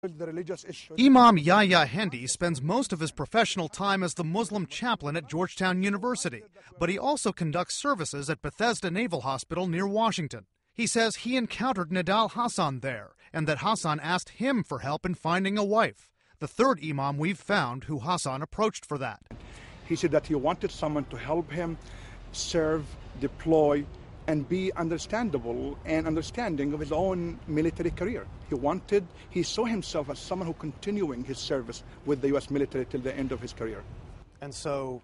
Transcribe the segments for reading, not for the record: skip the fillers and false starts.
The religious issue. Imam Yahya Hendi spends most of his professional time as the Muslim chaplain at Georgetown University, but he also conducts services at Bethesda Naval Hospital near Washington. He says he encountered Nidal Hasan there, and that Hasan asked him for help in finding a wife. The third imam we've found who Hasan approached for that. He said that he wanted someone to help him serve, deploy, and be understandable and understanding of his own military career. He saw himself as someone who continuing his service with the U.S. military till the end of his career. And so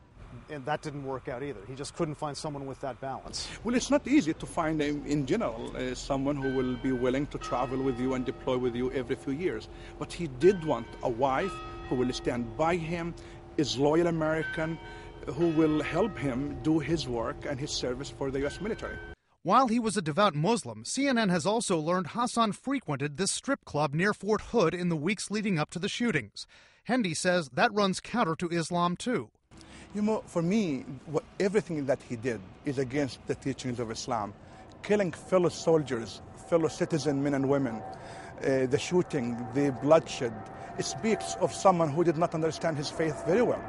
that didn't work out either. He just couldn't find someone with that balance. Well, it's not easy to find, in general, someone who will be willing to travel with you and deploy with you every few years. But he did want a wife who will stand by him, is loyal American, who will help him do his work and his service for the U.S. military. While he was a devout Muslim, CNN has also learned Hasan frequented this strip club near Fort Hood in the weeks leading up to the shootings. Hendi says that runs counter to Islam, too. You know, for me, everything that he did is against the teachings of Islam. Killing fellow soldiers, fellow citizen men and women, the shooting, the bloodshed, it speaks of someone who did not understand his faith very well.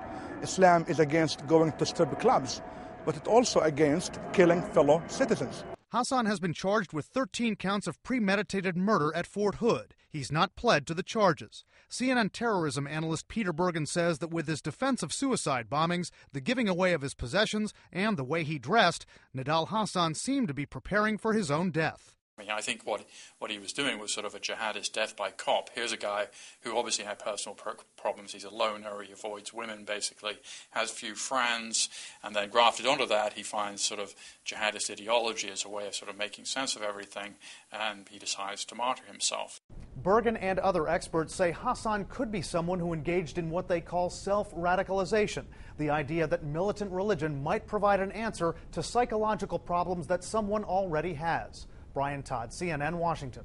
Islam is against going to strip clubs, but it's also against killing fellow citizens. Hasan has been charged with 13 counts of premeditated murder at Fort Hood. He's not pled to the charges. CNN terrorism analyst Peter Bergen says that with his defense of suicide bombings, the giving away of his possessions, and the way he dressed, Nidal Hasan seemed to be preparing for his own death. I think what he was doing was sort of a jihadist death by cop. Here's a guy who obviously had personal problems. He's a loner, he avoids women basically, has few friends, and then grafted onto that he finds sort of jihadist ideology as a way of sort of making sense of everything, and he decides to martyr himself. Bergen and other experts say Hasan could be someone who engaged in what they call self-radicalization, the idea that militant religion might provide an answer to psychological problems that someone already has. Brian Todd, CNN, Washington.